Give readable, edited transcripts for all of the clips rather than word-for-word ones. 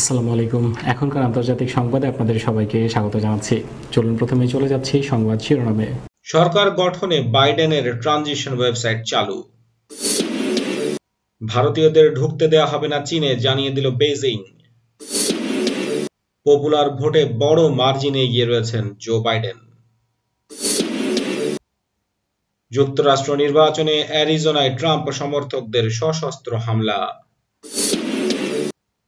আসসালামু আলাইকুম। এখনকার আন্তর্জাতিক সংবাদে আপনাদের সবাইকে স্বাগত জানাচ্ছি। চলুন প্রথমে চলে যাচ্ছি সংবাদ শিরোনামে। সরকার গঠনে বাইডেনের ট্রানজিশন ওয়েবসাইট চালু। ভারতীয়দের ঢুকতে দেওয়া হবে না চীনে, জানিয়ে দিল বেইজিং। পপুলার ভোটে বড় মার্জিনে এগিয়ে রয়েছেন জো বাইডেন। যুক্তরাষ্ট্র নির্বাচনে অ্যারিজোনায় ট্রাম্প সমর্থকদের সশস্ত্র হামলা।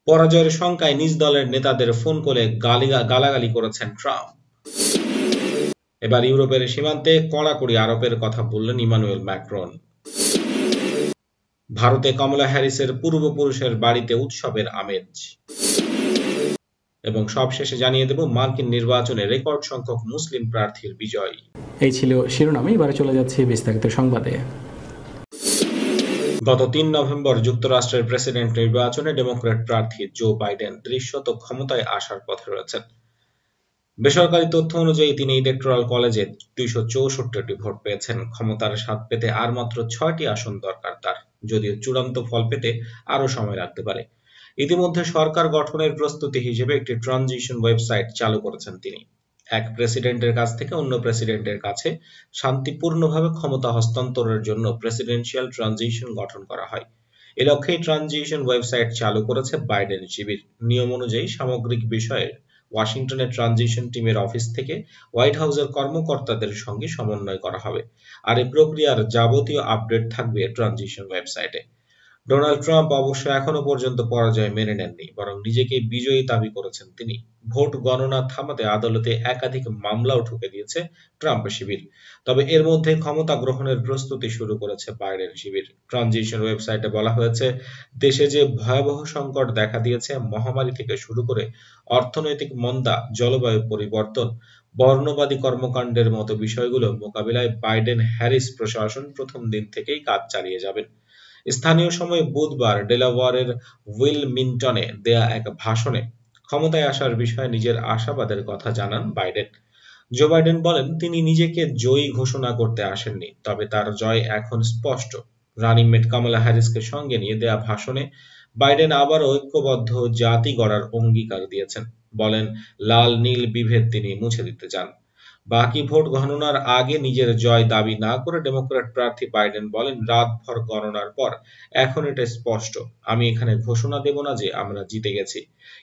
পরাজয়ের শঙ্কায় নিজ দলের নেতাদের ফোন করে গালাগালি করেছেন ট্রাম্প। এবার ইউরোপের সীমান্তে কড়াকড়ি আরোপের কথা বললেন ইমানুয়েল ম্যাক্রন। ভারতে কমলা হ্যারিসের পূর্বপুরুষের বাড়িতে উৎসবের আমেজ। এবং সবশেষে জানিয়ে দেব মার্কিন নির্বাচনে রেকর্ড সংখ্যক মুসলিম প্রার্থীর বিজয়। এই ছিল শিরোনাম, এবারে চলে যাচ্ছে বিস্তারিত সংবাদে। গত ৩ নভেম্বর যুক্তরাষ্ট্রের প্রেসিডেন্ট নির্বাচনে ডেমোক্র্যাট প্রার্থী জো বাইডেন দৃশ্যত ক্ষমতায় আসার পথে রয়েছেন। বেসরকারি তথ্য অনুযায়ী তিনি ইলেকটোরাল কলেজে ২৬৪টি ভোট পেয়েছেন। ক্ষমতার স্বাদ পেতে আর মাত্র ৬টি আসন দরকার তার, যদিও চূড়ান্ত ফল পেতে আরও সময় লাগতে পারে। ইতিমধ্যে সরকার গঠনের প্রস্তুতি হিসেবে একটি ট্রানজিশন ওয়েবসাইট চালু করেছেন তিনি। এক প্রেসিডেন্টের কাছ থেকে অন্য প্রেসিডেন্টের কাছে শান্তিপূর্ণভাবে ক্ষমতা হস্তান্তরের জন্য প্রেসিডেন্সিয়াল ট্রানজিশন গঠন করা হয়। এ লক্ষ্যেই ট্রানজিশন ওয়েবসাইট চালু করেছে বাইডেন শিবির। নিয়ম অনুযায়ী সামগ্রিক বিষয়ের ওয়াশিংটনের ট্রানজিশন টিমের অফিস থেকে হোয়াইট হাউসের কর্মকর্তাদের সঙ্গে সমন্বয় করা হবে, আর এই প্রক্রিয়ার যাবতীয় আপডেট থাকবে ট্রানজিশন ওয়েবসাইটে। ডোনাল্ড ট্রাম্প অবশ্য এখনো পর্যন্ত পরাজয় মেনে নেননি, বরং নিজেকে বিজয়ী দাবি করেছেন তিনি। ভোট গণনা থামাতে আদালতে একাধিক মামলাও ঠুকে দিয়েছে ট্রাম্প শিবির। তবে এর মধ্যে ক্ষমতা গ্রহণের প্রস্তুতি শুরু করেছে বাইডেন শিবির। ট্রানজিশন ওয়েবসাইটে বলা হয়েছে, দেশে যে ভয়াবহ সংকট দেখা দিয়েছে, মহামারী থেকে শুরু করে অর্থনৈতিক মন্দা, জলবায়ু পরিবর্তন, বর্ণবাদী কর্মকাণ্ডের মতো বিষয়গুলো মোকাবিলায় বাইডেন হ্যারিস প্রশাসন প্রথম দিন থেকেই কাজ চালিয়ে যাবেন। স্থানীয় সময় বুধবার ডেলাওয়ারের উইলমিংটনে দেয়া এক ভাষণে ক্ষমতায় আসার বিষয়ে নিজের আশাবাদের কথা জানান বাইডেন। জো বাইডেন বলেন, তিনি নিজেকে জয়ী ঘোষণা করতে আসেননি, তবে তার জয় এখন স্পষ্ট। রানিং মেট কমলা হ্যারিসকে সঙ্গে নিয়ে দেয়া ভাষণে বাইডেন আবারও ঐক্যবদ্ধ জাতি গড়ার অঙ্গীকার দিয়েছেন। বলেন, লাল নীল বিভেদ তিনি মুছে দিতে চান। বাকি ভোট গণনার আগে নিজের জয় দাবি না করে ডেমোক্র্যাট প্রার্থী বাইডেন বলেন, রাতভর গণনার পর এখন এটা স্পষ্ট, আমি এখানে ঘোষণা দেব না যে আমরা জিতে গেছি,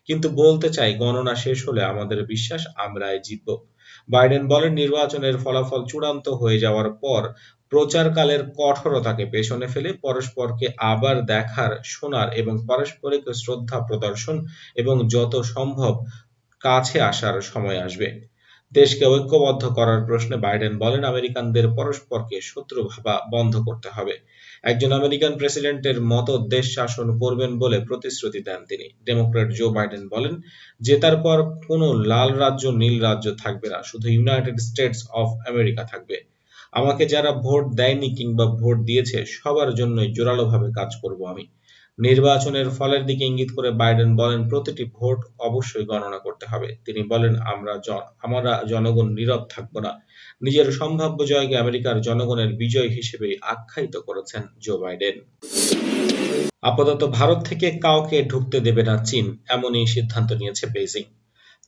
কিন্তু বলতে চাই গণনা শেষ হলে আমাদের বিশ্বাস আমরাই জিতব। বাইডেন বলেন, নির্বাচনের ফলাফল চূড়ান্ত হয়ে যাওয়ার পর প্রচারকালের কঠোরতাকে পেছনে ফেলে পরস্পরকে আবার দেখার, শোনার এবং পারস্পরিক শ্রদ্ধা প্রদর্শন এবং যত সম্ভব কাছে আসার সময় আসবে। দেশকে ঐক্যবদ্ধ করার প্রশ্নে বাইডেন বলেন, আমেরিকানদের পরস্পরকে শত্রু ভাবা বন্ধ করতে হবে। একজন আমেরিকান প্রেসিডেন্টের মতো দেশ শাসন করবেন বলে প্রতিশ্রুতি দেন তিনি। ডেমোক্র্যাট জো বাইডেন বলেন, জেতার পর কোনো লাল রাজ্য নীল রাজ্য থাকবে না, শুধু ইউনাইটেড স্টেটস অফ আমেরিকা থাকবে। আমাকে যারা ভোট দেয়নি কিংবা ভোট দিয়েছে সবার জন্যই জোরালোভাবে কাজ করব আমি। নির্বাচনের ফলের দিকে ইঙ্গিত করে বাইডেন বলেন, প্রতিটি ভোট অবশ্যই গণনা করতে হবে। তিনি বলেন, আমরা জনগণ নীরব থাকব না। নিজের সম্ভাব্য জয়কে আমেরিকার জনগণের বিজয় হিসেবে আখ্যায়িত করেছেন জো বাইডেন। আপাতত ভারত থেকে কাউকে ঢুকতে দেবে না চীন, এমনই সিদ্ধান্ত নিয়েছে বেইজিং।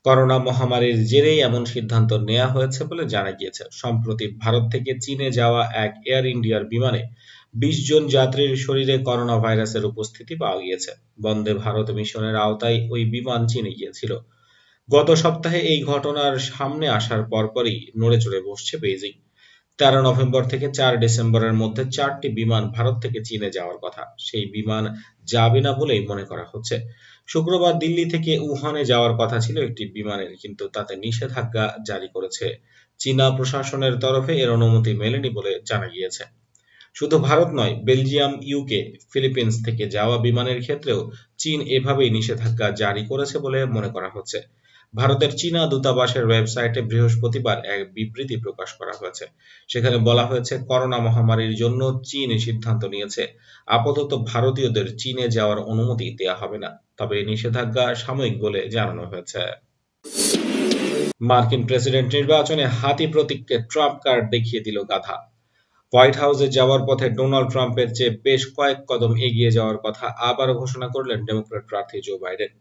করোনা মহামারীর জেরেই এমন সিদ্ধান্ত নেওয়া হয়েছে বলে জানা গিয়েছে। সম্প্রতি ভারত থেকে চীনে যাওয়া এক এয়ার ইন্ডিয়ার বিমানে ২০ জন যাত্রীর শরীরে করোনা ভাইরাসের উপস্থিতি পাওয়া গিয়েছে। বন্দে ভারত মিশনের আওতায় ওই বিমান চীনে গিয়েছিল। গত সপ্তাহে এই ঘটনার সামনে আসার পরপরই নড়েচড়ে বসছে বেইজিং। ১৩ নভেম্বর থেকে ৪ ডিসেম্বরের মধ্যে ৪টি বিমান ভারত থেকে চীনে যাওয়ার কথা। সেই বিমান যাবে না বলেই মনে করা হচ্ছে। শুক্রবার দিল্লি থেকে উহানে যাওয়ার কথা ছিল একটি বিমানের, কিন্তু তাতে নিষেধাজ্ঞা জারি করেছে চীনা প্রশাসনের তরফে। এর অনুমতি মেলেনি বলে জানা গিয়েছে। শুধু ভারত নয়, বেলজিয়াম, ইউকে, ফিলিপিন্স থেকে যাওয়া বিমানের ক্ষেত্রেও চীন এভাবেই নিষেধাজ্ঞা জারি করেছে বলে মনে করা হচ্ছে। ভারতের চীনা দূতাবাসের ওয়েবসাইটে বৃহস্পতিবার এক বিবৃতি প্রকাশ করা হয়েছে। সেখানে বলা হয়েছে, করোনা মহামারীর জন্য চীন সিদ্ধান্ত নিয়েছে আপাতত ভারতীয়দের চীনে যাওয়ার অনুমতি দেওয়া হবে না, তবে নিষেধাজ্ঞা সাময়িক বলে জানানো হয়েছে। মার্কিন প্রেসিডেন্ট নির্বাচনে হাতি প্রতীককে ট্রাম্প কার্ড দেখিয়ে দিল গাধা। হোয়াইট হাউসে যাওয়ার পথে ডোনাল্ড ট্রাম্পের চেয়ে বেশ কয়েক কদম এগিয়ে যাওয়ার কথা আবার ঘোষণা করলেন ডেমোক্র্যাট প্রার্থী জো বাইডেন।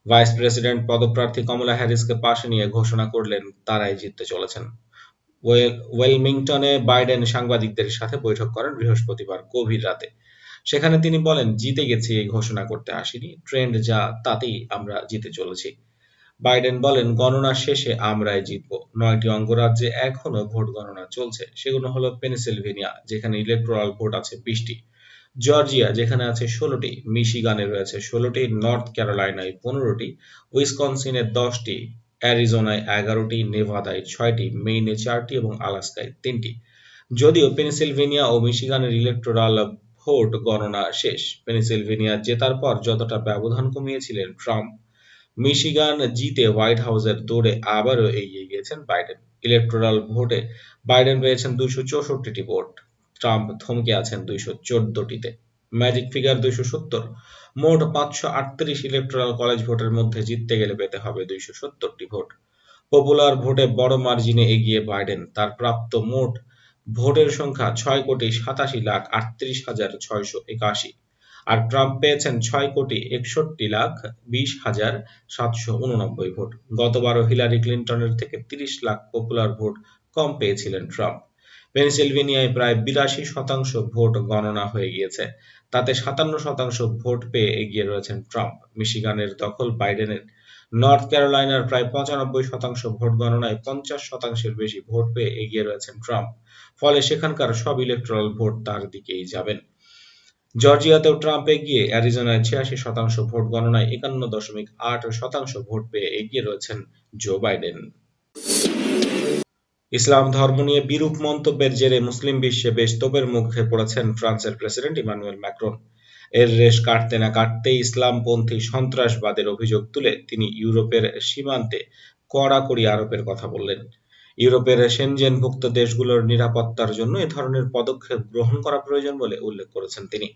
ভাইস প্রেসিডেন্ট পদপ্রার্থী কমলা হ্যারিসকে পাশে নিয়ে ঘোষণা করলেন তারাই জিততে চলেছেন। ওয়েলমিংটনে বাইডেন সাংবাদিকদের সাথে বৈঠক করেন বৃহস্পতিবার গভীর রাতে। সেখানে তিনি বলেন, জিতে গেছি এই ঘোষণা করতে আসিনি, ট্রেন্ড যা তাতেই আমরা জিতে চলেছি। বাইডেন বলেন, গণনা শেষে আমরাই জিতব। 9টি অঙ্গরাজ্যে এখনো ভোট গণনা চলছে। সেগুলো হলো পেনসিলভেনিয়া, যেখানে ইলেকটোরাল ভোট আছে 20টি, জর্জিয়া যেখানে আছে 16টি, মিশিগানে রয়েছে 16টি, নর্থ ক্যারোলাইনায় 15টি, উইসকনসিনে 10টি, অ্যারিজোনায় 11টি, নেভাদায় 6টি, মেইনে 4টি এবং আলাস্কায় 3টি। যদিও পেনসিলভেনিয়া ও মিশিগানের ইলেকটোরাল ভোট গণনা শেষ। পেনসিলভেনিয়া জেতার পর যতটা ব্যবধান কমিয়েছিলেন ট্রাম্প, মিশিগান জিতে হোয়াইট হাউসের দৌড়ে আবারও এগিয়ে গিয়েছেন বাইডেন। ইলেকটোরাল ভোটে বাইডেন পেয়েছেন 264টি ভোট, ট্রাম্প থমকে আছেন 214টিতে। Magic figure 270। মোট 538 ইলেকটোরাল কলেজ ভোটের মধ্যে জিততে গেলে পেতে হবে 270টি ভোট। পপুলার ভোটে বড় মার্জিনে এগিয়ে বাইডেন। তার প্রাপ্ত মোট ভোটের সংখ্যা 6,37,38,681, আর ট্রাম্প পেয়েছেন 6,61,20,789 ভোট। গতবারও হিলারি ক্লিনটনের থেকে 30 লাখ পপুলার ভোট কম পেয়েছিলেন ট্রাম্প। পেনসিলভেনিয়ায় প্রায় 82% ভোট গণনা হয়ে গিয়েছে, তাতে 57% ভোট পেয়ে এগিয়ে রয়েছেন ট্রাম্প। মিশিগানের দখল বাইডেনের। নর্থ ক্যারোলাইনার প্রায় 95% ভোট গণনায় 50%-এর বেশি ভোট পেয়ে এগিয়ে রয়েছেন ট্রাম্প। ফলে সেখানকার সব ইলেকটোরাল ভোট তার দিকেই যাবেন। জর্জিয়াতেও ট্রাম্প এগিয়ে। অ্যারিজোনায় 86% ভোট গণনায় 51.8% ভোট পেয়ে এগিয়ে রয়েছেন জো বাইডেন। ইসলাম ধর্ম নিয়ে বিরূপ মন্তব্যের জেরে মুসলিম বিশ্বে বেশ তোপের মুখে পড়েছেন ফ্রান্সের প্রেসিডেন্ট ইমানুয়েল ম্যাক্রন। এর রেশ কাটতে না কাটতেই ইসলামপন্থী সন্ত্রাসবাদের অভিযোগ তুলে তিনি ইউরোপের সীমান্তে কড়াকড়ি আরোপের কথা বললেন। ইউরোপের সেনজেনভুক্ত দেশগুলোর নিরাপত্তার জন্য এ ধরনের পদক্ষেপ গ্রহণ করা প্রয়োজন বলে উল্লেখ করেছেন তিনি।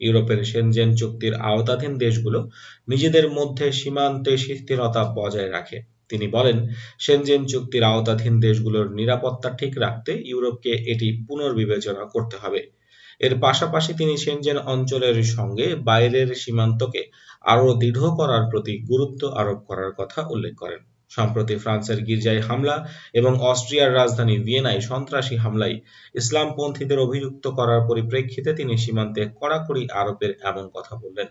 ইউরোপের সেনজেন চুক্তির আওতাধীন দেশগুলো নিজেদের মধ্যে সীমান্তে স্থিরতা বজায় রাখে। তিনি বলেন, সেনজেন চুক্তির আওতাধীন দেশগুলোর নিরাপত্তা ঠিক রাখতে ইউরোপকে এটি পুনর্বিবেচনা করতে হবে। এর পাশাপাশি তিনি সেনজেন অঞ্চলের সঙ্গে বাইরের সীমান্তকে আরও দৃঢ় করার প্রতি গুরুত্ব আরোপ করার কথা উল্লেখ করেন। সম্প্রতি ফ্রান্সের গির্জায় হামলা এবং অস্ট্রিয়ার রাজধানী ভিয়েনায় সন্ত্রাসী হামলায় ইসলামপন্থীদের অভিযুক্ত করার পরিপ্রেক্ষিতে তিনি সীমান্তে কড়াকড়ি আরোপের এমন কথা বললেন।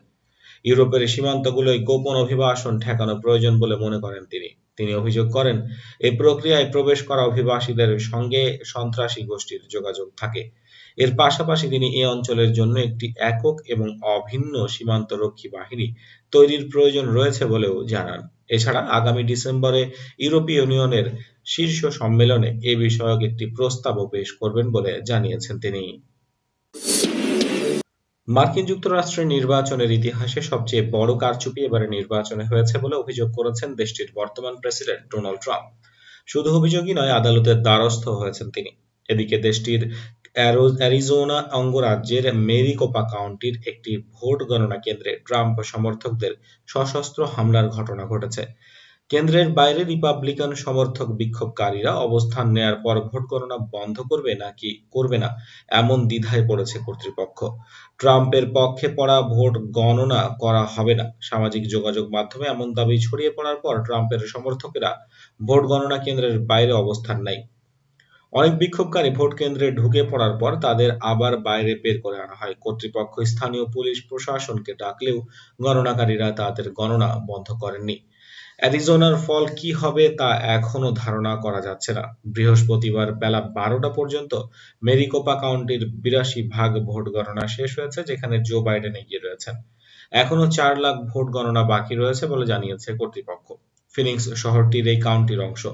ইউরোপের সীমান্তগুলোয় গোপন অভিবাসন ঠেকানো প্রয়োজন বলে মনে করেন তিনি। তিনি অভিযোগ করেন, এই প্রক্রিয়ায় প্রবেশ করা অভিবাসীদের সঙ্গে সন্ত্রাসী গোষ্ঠীর যোগাযোগ থাকে। এর পাশাপাশি তিনি এ অঞ্চলের জন্য একটি একক এবং অভিন্ন সীমান্তরক্ষী বাহিনী তৈরির প্রয়োজন রয়েছে বলেও জানান। এছাড়া আগামী ডিসেম্বরে ইউরোপীয় ইউনিয়নের শীর্ষ সম্মেলনে এ বিষয়ক একটি প্রস্তাবও পেশ করবেন বলে জানিয়েছেন তিনি। মার্কিন যুক্তরাষ্ট্রের নির্বাচনের ইতিহাসে সবচেয়ে বড় কারচুপি এবারের নির্বাচনে হয়েছে বলে অভিযোগ করেছেন দেশটির বর্তমান প্রেসিডেন্ট ডোনাল্ড ট্রাম্প। শুধু অভিযোগই নয়, আদালতের দ্বারস্থ হয়েছেন তিনি। এদিকে দেশটির অ্যারিজোনা অঙ্গরাজ্যের মেরিকোপা কাউন্টির একটি ভোট গণনা কেন্দ্রে ট্রাম্প সমর্থকদের সশস্ত্র হামলার ঘটনা ঘটেছে। কেন্দ্রের বাইরে রিপাবলিকান সমর্থক বিক্ষোভকারীরা অবস্থান নেয়ার পর ভোট গণনা বন্ধ করবে নাকি করবে না এমন দ্বিধায় পড়েছে কর্তৃপক্ষ। ট্রাম্পের পক্ষে পড়া ভোট গণনা করা হবে না। সামাজিক যোগাযোগ মাধ্যমে এমন দাবি ছড়িয়ে পড়ার পর ট্রাম্পের সমর্থকেরা ভোট গণনা কেন্দ্রের বাইরে অবস্থান নেয়। অনেক বিক্ষোভকারী ভোট কেন্দ্রে ঢুকে পড়ার পর তাদের আবার বাইরে বের করে আনা হয়। কর্তৃপক্ষ স্থানীয় পুলিশ প্রশাসনকে ডাকলেও গণনাকারীরা তাদের গণনা বন্ধ করেননি। অ্যারিজোনার ফল কি হবে তা এখনো ধারণা করা যাচ্ছে না। বৃহস্পতিবার বেলা 12টা পর্যন্ত মেরিকোপা কাউন্টির 82% ভোট গণনা শেষ হয়েছে, যেখানে জো বাইডেন এগিয়ে রয়েছেন। এখনো 4 লাখ ভোট গণনা বাকি রয়েছে বলে জানিয়েছে কর্তৃপক্ষ। ফিনিক্স শহরটির এই কাউন্টির অংশ।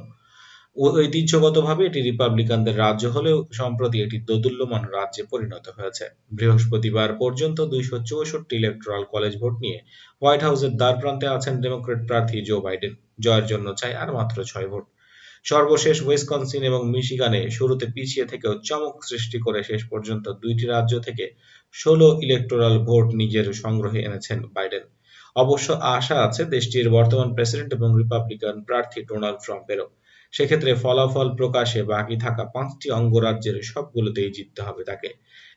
ঐতিহ্যগতভাবে এটি রিপাবলিকানদের রাজ্য হলেও সম্প্রতি এটি দোদুল্যমান রাজ্যে পরিণত হয়েছে। বৃহস্পতিবার পর্যন্ত 264 ইলেকটোরাল কলেজ ভোট নিয়ে হোয়াইট হাউসের দ্বারপ্রান্তে আছেন ডেমোক্র্যাট প্রার্থী জো বাইডেন। জয়ের জন্য চাই আর মাত্র 6 ভোট। সর্বশেষ উইসকনসিন এবং মিশিগানে শুরুতে পিছিয়ে থেকেও চমক সৃষ্টি করে শেষ পর্যন্ত 2টি রাজ্য থেকে 16 ইলেকটোরাল ভোট নিজের সংগ্রহে এনেছেন বাইডেন। অবশ্য আশা আছে দেশটির বর্তমান প্রেসিডেন্ট এবং রিপাবলিকান প্রার্থী ডোনাল্ড ট্রাম্পেরও। সেক্ষেত্রে ফলাফল প্রকাশে বাকি থাকা 5টি অঙ্গরাজ্যের সবগুলোতেই জিততে হবে তাকে।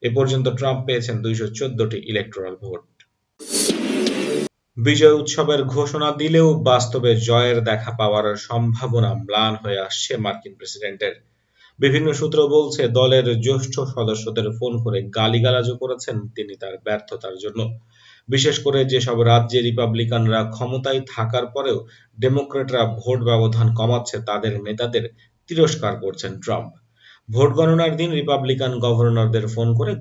এ পর্যন্ত ট্রাম্প পেয়েছেন 214টি ইলেকটোরাল ভোট। বিজয় উৎসবের ঘোষণা দিলেও বাস্তবে জয়ের দেখা পাওয়ার সম্ভাবনা ম্লান হয়ে আসছে মার্কিন প্রেসিডেন্টের। বিভিন্ন সূত্র বলছে দলের জ্যেষ্ঠ সদস্যদের ফোন করে গালিগালাজও করেছেন তিনি তার ব্যর্থতার জন্য। বিশেষ করে যেসব রাজ্যে রিপাবলিকানরা ক্ষমতায় থাকার পরেও ডেমোক্রেটরা ভোট ব্যবধান কমাচ্ছে তাদের নেতাদের তিরস্কার করছেন ট্রাম্প। ভোট গণনার দিন রিপাবলিকান গভর্নরদের ফোন করে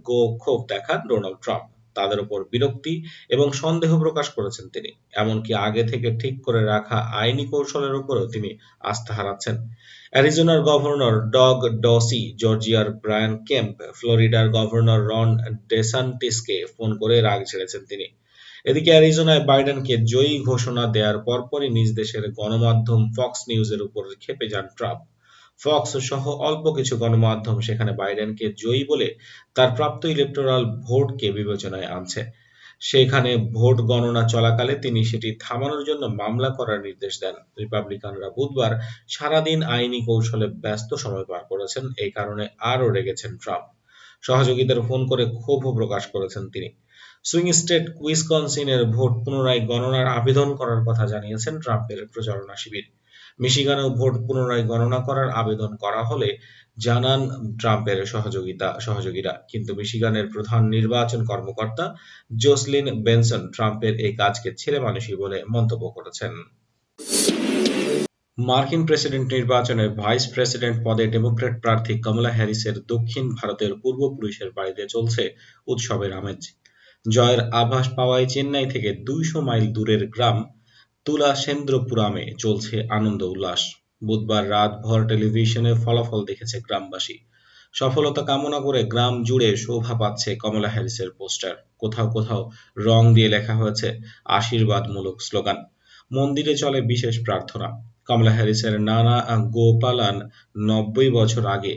ক্ষোভ দেখান ডোনাল্ড ট্রাম্প। তাদের উপর বিরক্তি এবং সন্দেহ প্রকাশ করেছেন তিনি। এমনকি আগে থেকে ঠিক করে রাখা আইনি কৌশলের উপরও তিনি আস্থা হারাচ্ছেন। অ্যারিজোনার গভর্নর ডগ ডসি, জর্জিয়ার ব্রায়ান কেম্প, ফ্লোরিডার গভর্নর রন ডেসান্টিসকে ফোন করে রাগ ঝেড়েছেন তিনি। এদিকে অ্যারিজোনায় বাইডেনকে জয়ী ঘোষণা দেওয়ার পরপরই নিজ দেশের গণমাধ্যম ফক্স নিউজের উপর ক্ষেপে যান ট্রাম্প। ফক্স সহ অল্প কিছু গণমাধ্যম সেখানে বাইডেনকে জয়ী বলে তার প্রাপ্ত ইলেকটোরাল ভোটকে বিবেচনায় আনছে। সেখানে ভোট গণনা চলাকালে তিনি সেটি থামানোর জন্য মামলা করার নির্দেশ দেন। রিপাবলিকানরা বুধবার সারাদিন আইনি কৌশলে ব্যস্ত সময় পার করেছেন। এই কারণে আরও রেগেছেন ট্রাম্প। সহযোগীদের ফোন করে ক্ষোভও প্রকাশ করেছেন তিনি। সুইং স্টেট উইসকনসিনের ভোট পুনরায় গণনার আবেদন করার কথা জানিয়েছেন ট্রাম্পের প্রচারণা শিবির। মিশিগানেও ভোট পুনরায় গণনা করার আবেদন করা হলে জানান ট্রাম্পের সহযোগীরা, কিন্তু মিশিগানের প্রধান নির্বাচন কর্মকর্তা জোসলিন বেনসন ট্রাম্পের এই কাজকে ছেলেমানুষি বলে মন্তব্য করেছেন। মার্কিন প্রেসিডেন্ট নির্বাচনে ভাইস প্রেসিডেন্ট পদে ডেমোক্র্যাট প্রার্থী কমলা হ্যারিসের দক্ষিণ ভারতের পূর্বপুরুষের বাড়িতে চলছে উৎসবের আমেজ। জয়ের আভাস পাওয়ায় চেন্নাই থেকে 200 মাইল দূরের গ্রাম তুলাসেন্দ্রপুরামে চলছে আনন্দ উল্লাস। বুধবার রাতভর টেলিভিশনে ফলাফল দেখেছে গ্রামবাসী। সফলতা কামনা করে গ্রাম জুড়ে শোভা পাচ্ছে কমলা হ্যারিসের পোস্টার। কোথাও কোথাও রং দিয়ে লেখা হয়েছে আশীর্বাদমূলক স্লোগান। মন্দিরে চলে বিশেষ প্রার্থনা। কমলা হ্যারিসের নানা গোপালান 90 বছর আগে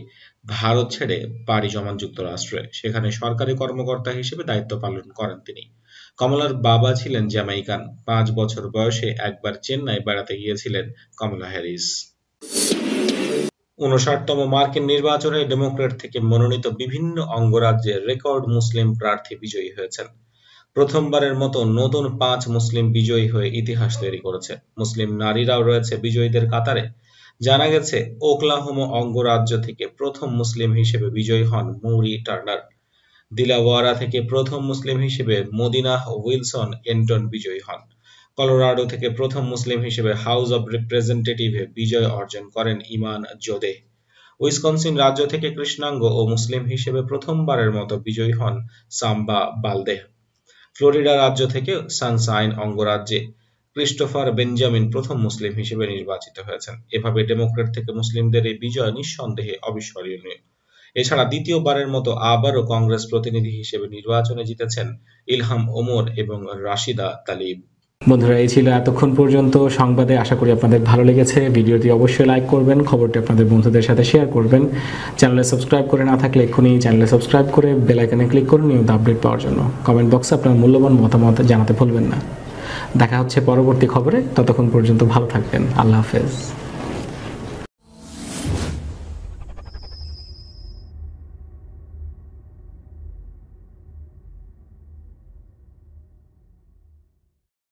ভারত ছেড়ে পাড়ি জমান যুক্তরাষ্ট্রে। সেখানে সরকারি কর্মকর্তা হিসেবে দায়িত্ব পালন করেন তিনি। কমলার বাবা ছিলেন জ্যামাইকান। 5 বছর বয়সে একবার চেন্নাই বেড়াতে গিয়েছিলেন কমলা হ্যারিস। 59তম মার্কিন নির্বাচনে ডেমোক্র্যাট থেকে মনোনীত বিভিন্ন অঙ্গরাজ্যে রেকর্ড মুসলিম প্রার্থী বিজয়ী হয়েছেন। প্রথমবারের মতো নতুন 5 মুসলিম বিজয়ী হয়ে ইতিহাস তৈরি করেছে। মুসলিম নারীরাও রয়েছে বিজয়ীদের কাতারে। জানা গেছে ওকলাহোমা অঙ্গরাজ্য থেকে প্রথম মুসলিম হিসেবে বিজয়ী হন মৌরি টার্নার। দিলাওয়ারা থেকে প্রথম মুসলিম হিসেবে মদিনা উইলসন এন্টন বিজয়ী হন। কলোরাডো থেকে প্রথম মুসলিম হিসেবে হাউস অব রিপ্রেজেন্টেটিভে বিজয় অর্জন করেন ইমান জোদে। উইসকনসিন রাজ্য থেকে কৃষ্ণাঙ্গ ও মুসলিম হিসেবে প্রথমবারের মতো বিজয়ী হন সাম্বা বালদে। ফ্লোরিডা রাজ্য থেকে সানশাইন অঙ্গরাজ্যে ক্রিস্টোফার বেঞ্জামিন প্রথম মুসলিম হিসেবে নির্বাচিত হয়েছেন। এভাবে ডেমোক্র্যাট থেকে মুসলিমদের এই বিজয় নিঃসন্দেহে অবিস্মরণীয়। এছাড়া দ্বিতীয়বারের মতো আবারও কংগ্রেস প্রতিনিধি হিসেবে নির্বাচনে জিতেছেন ইলহাম ওমর এবং রাশিদা তালিব। বন্ধুরা, এই ছিল এতক্ষণ পর্যন্ত সংবাদে। আশা করি আপনাদের ভালো লেগেছে। ভিডিওটি অবশ্যই লাইক করবেন, খবরটি আপনাদের বন্ধুদের সাথে শেয়ার করবেন। চ্যানেলে সাবস্ক্রাইব করে না থাকলে এক্ষুনি চ্যানেলে সাবস্ক্রাইব করে বেল আইকনে ক্লিক করুন নিয়মিত আপডেট পাওয়ার জন্য। কমেন্ট বক্সে আপনার মূল্যবান মতামত জানাতে ভুলবেন না। দেখা হচ্ছে পরবর্তী খবরে। ততক্ষণ পর্যন্ত ভালো থাকবেন। আল্লাহ হাফেজ।